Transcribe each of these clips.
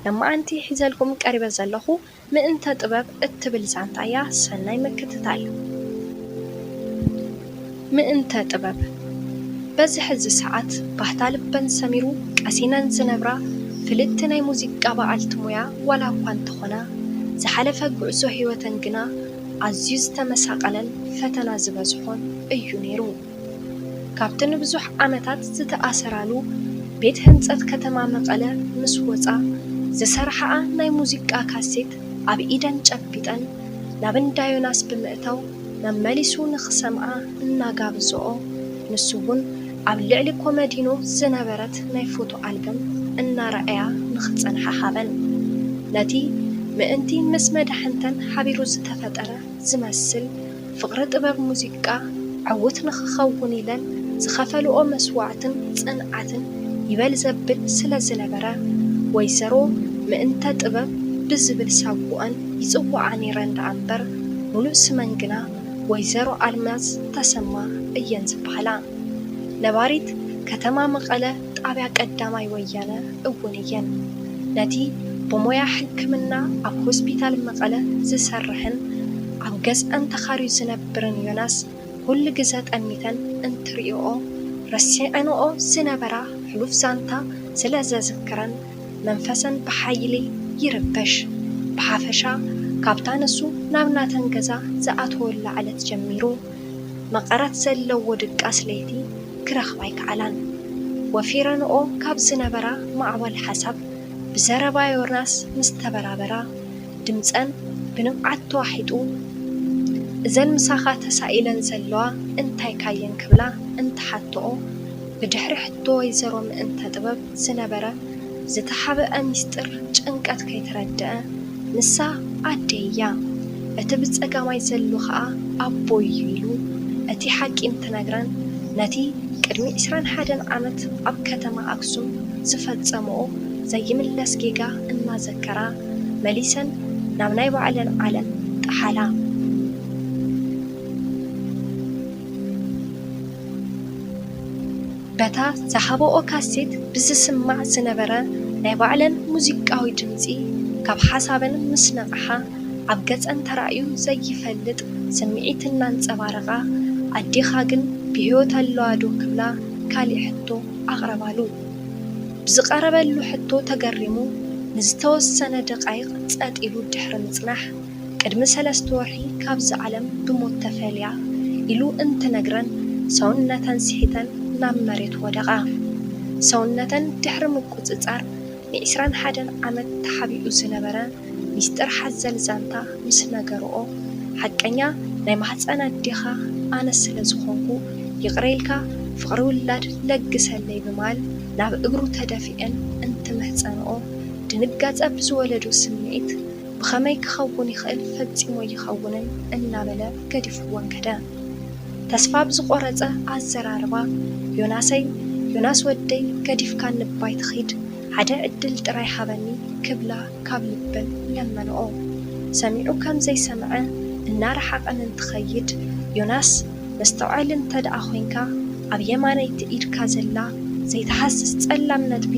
لما أنتي حزلكم قريبة زلخو مئنت طبب اتبل زانتايا سناي مكتتال مئنت طبب بزح حز ساعات باحتالبن سميرو قسينان زنبرا فلتناي موزيقا بقالت مويا ولا كوان تخونا زحلف قعزو هيوتن جنا عزيز تمساقلن فتنا زبزحون ايو نيرو كابتن بزح عمتات زتأسرالو بيت هنصت كتما مقاله مس وصا زسرحا ناي موزيقا كاسيت اب ايدن ጨቢጠን ናብ እንዳዮናስ ብምእታው መመሊሱ ንኽሰምዓ እናጋብዝኦ ንሱውን ኣብ ልዕሊ ኮመዲኖ ዝነበረት ናይ ፎቶ ኣልበም እናረኣያ ንኽጸንሐ ሓበን ነቲ ምእንቲ ምስ መድሕንተን ሓቢሩ ዝተፈጠረ ዝመስል ፍቕሪ ጥበብ ሙዚቃ ዓወት ንኽኸውን ኢለን ዝኸፈልኦ መስዋዕትን ጽንዓትን ይበል ዘብል ስለ ዝነበረ ወይዘሮ ምእንተ ጥበብ ብዝብል ሳጉአን ይጽዋዓ ነይረን ዳኣምበር ሙሉእ ስመን ግና ወይዘሮ ኣልማዝ ተሰማ እየን ዝበሃላ ነባሪት ከተማ መቐለ ጣብያ ቀዳማይ ወያነ እውን እየን ነቲ ብሞያ ሕክምና ኣብ ሆስፒታል መቐለ ዝሰርሕን ኣብ ገዝአን ተኻርዩ ዝነብርን ዮናስ ኩሉ ግዜ ጠሚተን እንትሪኦ ረሲዐንኦ ዝነበራ ሕሉፍ ዛንታ ስለ ዘዝክረን መንፈሰን ብሓይሊ ይርበሽ ብሓፈሻ ካብታ ነሱ ናብ ናተን ገዛ ዝኣተወላ ዓለት ጀሚሩ መቐረት ዘለዎ ድቃስ ለይቲ ክረኽባ ይከኣላን ወፊረንኦ ካብ ዝነበራ ማዕበል ሓሳብ ብዘረባ ዮናስ ምስ ተበራበራ ድምፀን ብንብዓት ተዋሒጡ እዘን ምሳኻ ተሳኢለን ዘለዋ እንታይ ካየን ክብላ እንትሓትኦ ብድሕሪ ሕቶ ወይዘሮ ምእንተ ጥበብ ዝነበረ ዝተሓበአ ሚስጥር ጭንቀት ከይተረድአ ንሳ ኣደያ እቲ ብፀጋማይ ዘሎ ኸዓ ኣቦይ ኢሉ እቲ ሓቂ እንትነግረን ነቲ ቅድሚ 21 ዓመት ኣብ ከተማ ኣክሱም ዝፈጸምኦ ዘይምለስ ጌጋ እናዘከራ መሊሰን ናብ ናይ ባዕለን ዓለም ጠሓላ በታ ዝሓበኦ ካሴት ብዝስማዕ ዝነበረ ናይ ባዕለን ሙዚቃዊ ድምፂ ካብ ሓሳበን ምስ ነቕሓ ኣብ ገፀን ተራእዩ ዘይፈልጥ ስምዒት እናንፀባረቓ ኣዴኻ ግን ብሂወት ኣለዋ ዶ ክብላ ካሊእ ሕቶ ኣቕረባሉ ብዝቐረበሉ ሕቶ ተገሪሙ ንዝተወሰነ ደቃይቕ ጸጥ ኢሉ ድሕሪ ምጽናሕ ቅድሚ 3 ወርሒ ካብዚ ዓለም ብሞት ተፈልያ ኢሉ እንትነግረን ሰውነተን ስሒተን ናብ መሬት ወደቓ ሰውነተን ድሕሪ ምቁፅጻር ን21 ዓመት ተሓቢኡ ዝነበረ ሚስጥር ሓዘል ዛንታ ምስ ነገርኦ ሓቀኛ ናይ ማሕፀን ኣዴኻ ኣነ ስለ ዝኾንኩ ይቕረኢልካ ፍቕሪ ውላድ ለግሰለይ ብማል ናብ እግሩ ተደፊአን እንትምህፀንኦ ድንጋፀ ብዝወለዶ ስምዒት ብኸመይ ክኸውን ይኽእል ፈፂሞ ይኸውንን እናበለ ገዲፍዎን ከደ ተስፋ ብዝቆረፀ ኣዘራርባ ዮናሰይ ዮናስ ወደይ ገዲፍካ ንባይ ትኺድ ሓደ ዕድል ጥራይ ሓበኒ ክብላ ካብ ልበን ለመንኦ ሰሚዑ ከም ዘይሰምዐ እናረሓቐን እንትኸይድ ዮናስ መስተውዓል እንተደኣ ኮይንካ ኣብ የማነይቲ ኢድካ ዘላ ዘይተሓስስ ጸላም ነጥቢ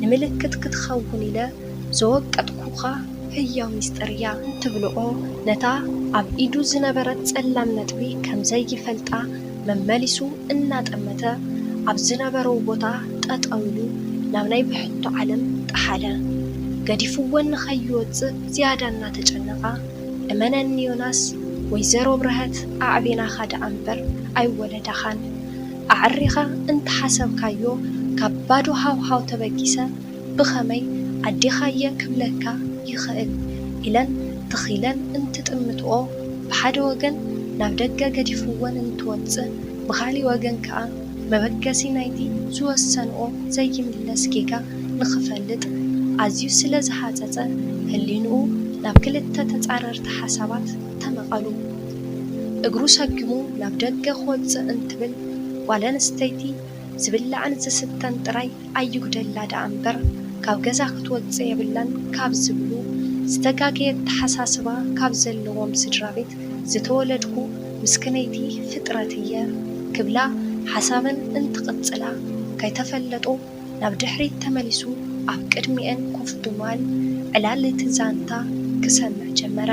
ንምልክት ክትኸውን ኢለ ዘወቀጥኩኻ ህያው ሚስጥር እያ እንትብልኦ ነታ ኣብ ኢዱ ዝነበረት ጸላም ነጥቢ ከም ዘይፈልጣ መመሊሱ እናጠመተ ኣብ ዝነበረው ቦታ ጠጠው ኢሉ ናብ ናይ ብሕቶ ዓለም ጠሓለ ገዲፍዎን ንኸይወፅእ ዝያዳ እናተጨነቓ እመነኒ ዮናስ ወይዘሮ ብርሃት ኣዕቤናኻ ደኣምበር ኣይወለዳኻን ኣዕሪኻ እንትሓሰብካዮ ካብ ባዶ ሃውሃው ተበጊሰ ብኸመይ ኣዴኻየ ክብለካ ይኽእል ኢለን ትኺለን እንትጥምትኦ ብሓደ ወገን ናብ ደገ ገዲፍዎን እንትወፅእ ብኻሊእ ወገን ከዓ መበገሲ ናይቲ ዝወሰንኦ ዘይምለስ ጌጋ ንኽፈልጥ ኣዝዩ ስለ ዝሓፀፀ ህሊንኡ ናብ ክልተ ተጻረርቲ ሓሳባት ተመቐሉ እግሩ ሰጊሙ ናብ ደገ ክወፅእ እንትብል ጓል ኣንስተይቲ ዝብላዕን ዝስተን ጥራይ ኣይጉደላ ደኣምበር ካብ ገዛ ክትወፅእ የብላን ካብ ዝብሉ ዝተጋገየት ተሓሳስባ ካብ ዘለዎም ስድራ ቤት ዝተወለድኩ ምስክነይቲ ፍጥረት እየ ክብላ ሓሳብን እንትቕፅላ ከይተፈለጦ ናብ ድሕሪት ተመሊሱ ኣብ ቅድሚአን ኮፍ ብምባል ዕላል እቲ ዛንታ ክሰምዕ ጀመረ።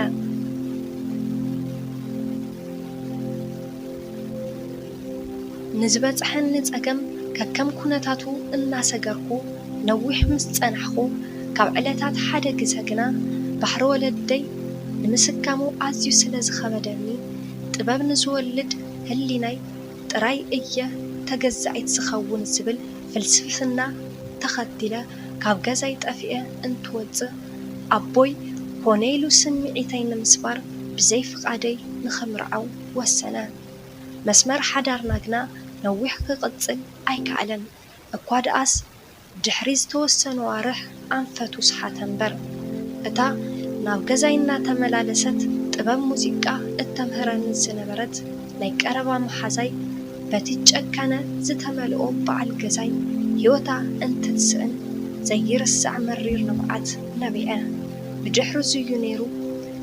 ንዝበፅሐኒ ፀገም ከከም ኩነታቱ እናሰገርኩ ነዊሕ ምስ ፀናሕኹ ካብ ዕለታት ሓደ ግዜ ግና ባሕሪ ወለደይ ንምስካሙ ኣዝዩ ስለ ዝኸበደኒ ጥበብ ንዝወልድ ህሊናይ ጥራይ እየ ተገዛኢት ዝኸውን ዝብል ፍልስፍና ተኸቲለ ካብ ገዛይ ጠፊአ እንትወፅእ ኣቦይ ሆነ ኢሉ ስምዒተይ ንምስባር ብዘይ ፍቓደይ ንኸምርዓው ወሰነ። መስመር ሓዳርና ግና ነዊሕ ክቕፅል ኣይከኣለን እኳ ደኣስ ድሕሪ ዝተወሰኑ ኣዋርሕ ኣንፈቱ ስሓተ እምበር እታ ናብ ገዛይ እናተመላለሰት ጥበብ ሙዚቃ እተምህረኒ ዝነበረት ናይ ቀረባ መሓዛይ በቲ ጨከነ ዝተመልኦ በዓል ገዛይ ሂወታ እንትትስእን ዘይርሳዕ መሪር ንብዓት ነቢዐ። ብድሕሪ ዝዩ ነይሩ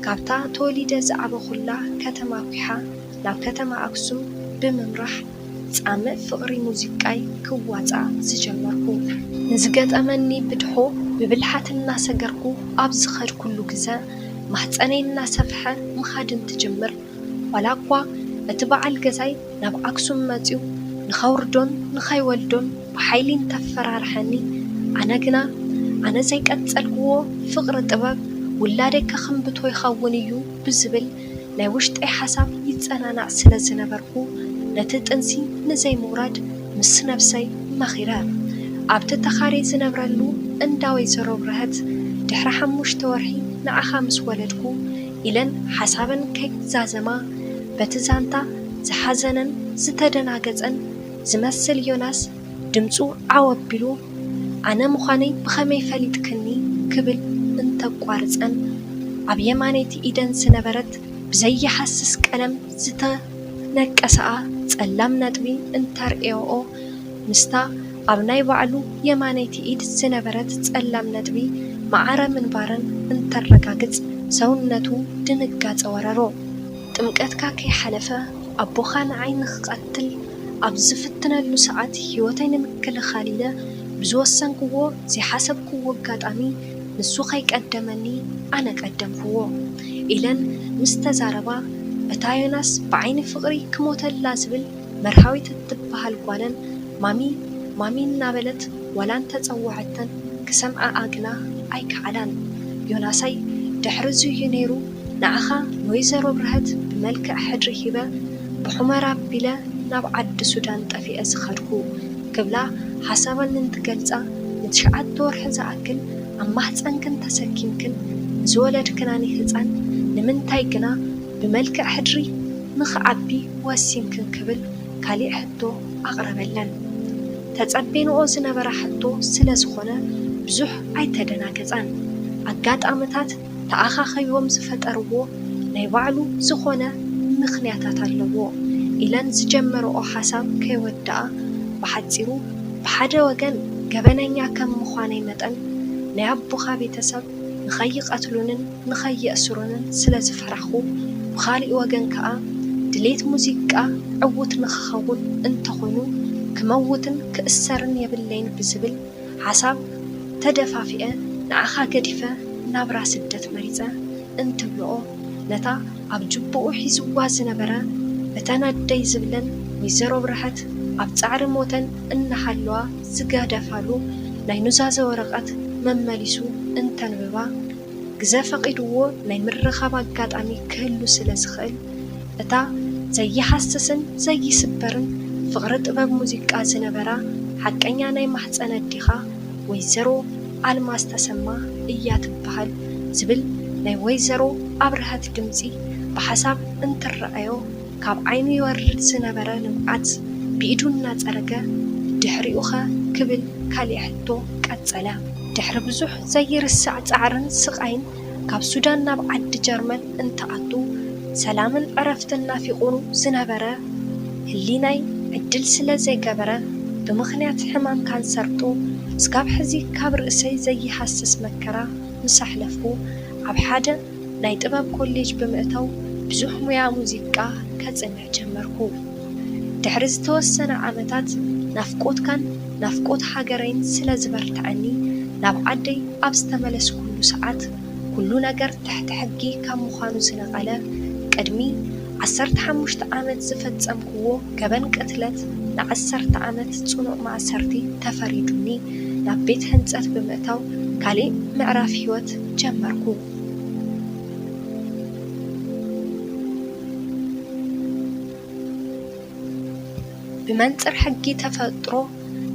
ካብታ ተወሊደ ዝዓበኹላ ከተማ ኩሓ ናብ ከተማ ኣክሱም ብምምራሕ ጻምእ ፍቕሪ ሙዚቃይ ክዋፃእ ዝጀመርኩ። ንዝገጠመኒ ብድሖ ብብልሓት እናሰገርኩ ኣብ ዝኸድኩሉ ግዜ ማሕፀነይ እናሰፍሐ ምኻድ እንትጅምር ዋላ እኳ እቲ በዓል ገዛይ ናብ ኣክሱም መፂኡ ንኸውርዶን ንኸይወልዶን ብሓይሊ እንተፈራርሐኒ ኣነ ግና ኣነ ዘይቀፀልክዎ ፍቕሪ ጥበብ ውላደይ ከኸንብቶ ይኸውን እዩ ብዝብል ናይ ውሽጠይ ሓሳብ ይፀናናዕ ስለ ዝነበርኩ ነቲ ጥንሲ ንዘይምውራድ ምስ ነብሰይ መኺረ ኣብቲ ተኻሬ ዝነብረሉ እንዳ ወይዘሮ ብርሀት ድሕሪ 5 ወርሒ ንዓኻ ምስ ወለድኩ ኢለን ሓሳበን ከይዛዘማ በቲ ዛንታ ዝሓዘነን ዝተደናገፀን ዝመስል ዮናስ ድምፁ ዓወቢሉ ኣነ ምዃነይ ብኸመይ ፈሊጥክኒ ክብል እንተቋርፀን ኣብ የማነይቲ ኢደን ዝነበረት ብዘይሓስስ ቀለም ዝተነቀሰኣ ጸላም ነጥቢ እንተርእዮ ምስታ ኣብ ናይ ባዕሉ የማነይቲ ኢድ ዝነበረት ጸላም ነጥቢ ማዕረ ምንባረን እንተረጋግጽ ሰውነቱ ድንጋጸ ወረሮ። ጥምቀትካ ከይሓለፈ ኣቦኻ ንዓይ ንኽቐትል ኣብ ዝፍትነሉ ሰዓት ሂወተይ ንምክልኻል ኢለ ብዝወሰንክዎ ዘይሓሰብክዎ ኣጋጣሚ ንሱ ከይቀደመኒ ኣነ ቀደምክዎ ኢለን ምስ ተዛረባ እታ ዮናስ ብዓይኒ ፍቕሪ ክሞተላ ዝብል መርሃዊት እትበሃል ጓለን ማሚ እናበለት ዋላ እንተፀውዐተን ክሰምዓ ግና ኣይከዓላን። ዮናሳይ ድሕሪ ዝዩ ነይሩ ንዓኻ ንወይዘሮ ብርሀት ብመልክዕ ሕድሪ ሂበ ብሑመራ ኣቢለ ናብ ዓዲ ሱዳን ጠፊአ ዝኸድኩ ክብላ ሓሳበን እንትገልፃ ን9 ወርሒ ዝኣክል ኣብ ማሕፀንክን ተሰኪምክን ዝወለድክናኒ ህፃን ንምንታይ ግና ብመልክዕ ሕድሪ ንኽዓቢ ወሲንክን ክብል ካሊእ ሕቶ ኣቕረበለን። ተጸቤንኦ ዝነበራ ሕቶ ስለ ዝኾነ ብዙሕ ኣይተደናገፃን። ኣጋጣምታት ተኣኻኸዮም ዝፈጠርዎ ናይ ባዕሉ ዝኾነ ምኽንያታት ኣለዎ ኢለን ዝጀመርኦ ሓሳብ ከይወዳኣ ብሓፂሩ ብሓደ ወገን ገበነኛ ከም ምዃነይ መጠን ናይ ኣቦኻ ቤተሰብ ንኸይቐትሉንን ንኸይእስሩንን ስለ ዝፈራኹ ብኻሊእ ወገን ከዓ ድሌት ሙዚቃ ዕውት ንኽኸውን እንተኾይኑ ክመውትን ክእሰርን የብለይን ብዝብል ሓሳብ ተደፋፊአ ንዓኻ ገዲፈ ናብራ ስደት መሪፀ እንትብልኦ ነታ ኣብ ጅቡኡ ሒዝዋ ዝነበረ እተነደይ ዝብለን ወይዘሮ ብርሀት ኣብ ጻዕሪ ሞተን እናሃለዋ ዝገደፋሉ ናይ ኑዛዘ ወረቐት መመሊሱ እንተንብባ ግዘ ፈቒድዎ ናይ ምርኻብ ኣጋጣሚ ክህሉ ስለ ዝኽእል እታ ዘይሓስስን ዘይስበርን ፍቕሪ ጥበብ ሙዚቃ ዝነበራ ሓቀኛ ናይ ማሕፀነ ዲኻ ወይዘሮ ኣልማዝ ተሰማ እያ ትበሃል ዝብል ናይ ወይዘሮ ኣብርሀት ድምፂ ብሓሳብ እንትረአዮ ካብ ዓይኑ ይወርድ ዝነበረ ንብዓት ብኢዱ እናፀረገ ድሕሪኡኸ ክብል ካሊእ ሕቶ ቀጸለ። ድሕሪ ብዙሕ ዘይርሳዕ ጻዕርን ስቃይን ካብ ሱዳን ናብ ዓዲ ጀርመን እንተኣቱ ሰላምን ዕረፍትን ናፊቑኑ ዝነበረ ህሊናይ ዕድል ስለ ዘይገበረ ብምኽንያት ሕማም ካንሰርጡ እስካብ ሕዚ ካብ ርእሰይ ዘይሓስስ መከራ ምሳሕለፍኩ ኣብ ሓደ ናይ ጥበብ ኮሌጅ ብምእታው ብዙሕ ሙያ ሙዚቃ ከጽንዕ ጀመርኩ። ድሕሪ ዝተወሰነ ዓመታት ናፍቆትካን ናፍቆት ሃገረይን ስለ ዝበርትዐኒ ናብ ዓደይ ኣብ ዝተመለስኩሉ ሰዓት ኩሉ ነገር ትሕቲ ሕጊ ካብ ምዃኑ ዝነቐለ ቅድሚ 15 ዓመት ዝፈጸምክዎ ገበን ቅትለት ን10 ዓመት ጽኑዕ ማእሰርቲ ተፈሪዱኒ ናብ ቤት ህንጸት ብምእታው ካልእ ምዕራፍ ህይወት ጀመርኩ። ብመንጽር ሕጊ ተፈጥሮ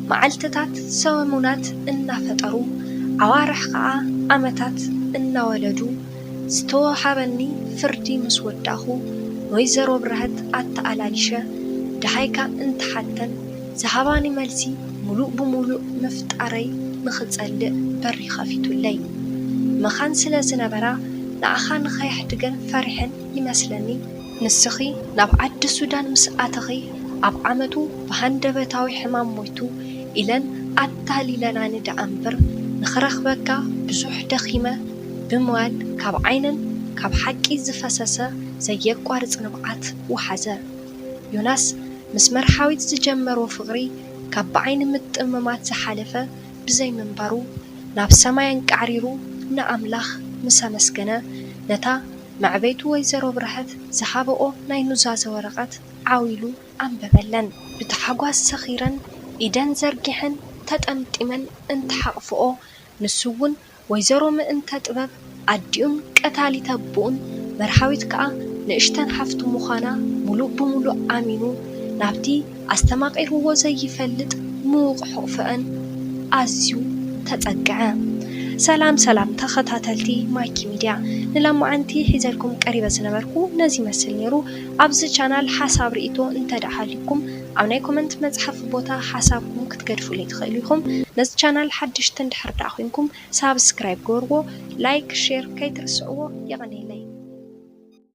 መዓልትታት ሰሙናት እናፈጠሩ ኣዋርሕ ከዓ ዓመታት እናወለዱ ዝተወሃበኒ ፍርዲ ምስ ወዳኹ ወይዘሮ ብርሃት ኣተኣላሊሸ ድሃይካ እንትሓተን ዝሃባኒ መልሲ ሙሉእ ብሙሉእ ምፍጣረይ ንኽጸልእ በሪ ኸፊቱለይ መኻን ስለ ዝነበራ ንኣኻ ንኸይሕድገን ፈሪሕን ይመስለኒ ንስኺ ናብ ዓዲ ሱዳን ምስ ኣተኺ ኣብ ዓመቱ ብሃንደበታዊ ሕማም ሞይቱ ኢለን ኣታሊለናኒ ደኣ እምበር ንኽረኽበካ ብዙሕ ደኺመ ብምዋል ካብ ዓይነን ካብ ሓቂ ዝፈሰሰ ዘየቋርጽ ንብዓት ወሓዘ። ዮናስ ምስ መርሓዊት ዝጀመሮ ፍቕሪ ካብ ብዓይኒ ምጥምማት ዝሓለፈ ብዘይ ምንባሩ ናብ ሰማያን ቃዕሪሩ ንኣምላኽ ምስ ኣመስገነ ነታ መዕበይቱ ወይዘሮ ብርሃት ዝሃበኦ ናይ ኑዛዘ ወረቐት ዓዊሉ ኣንበበለን። ብተሓጓስ ሰኺረን ኢደን ዘርጊሐን ተጠምጢመን እንትሓቕፍኦ ንሱውን ወይዘሮ ምእንተ ጥበብ ኣዲኡን ቀታሊተ ኣቦኡን መርሓዊት ከዓ ንእሽተን ሓፍቱ ምዃና ሙሉእ ብሙሉእ ኣሚኑ ናብቲ ኣስተማቒርዎ ዘይፈልጥ ምዉቕ ሕቑፍአን ኣዝዩ ተጸግዐ። ሰላም ተኸታተልቲ ማይኪ ሚድያ ንሎማዓንቲ ሒዘልኩም ቀሪበ ዝነበርኩ ነዚ መስል ነይሩ። ኣብዚ ቻናል ሓሳብ ርእቶ እንተደሓሊኩም ኣብ ናይ ኮመንት መጽሓፍ ቦታ ሓሳብኩም ክትገድፉልኝ ትኽእሉ ኢኹም። ነዚ ቻናል ሓድሽቲ እንድሕር ዳኣ ኮይንኩም ሳብስክራይብ ገርዎ፣ ላይክ ሼር ከይትርስዕዎ የቐኒለይ።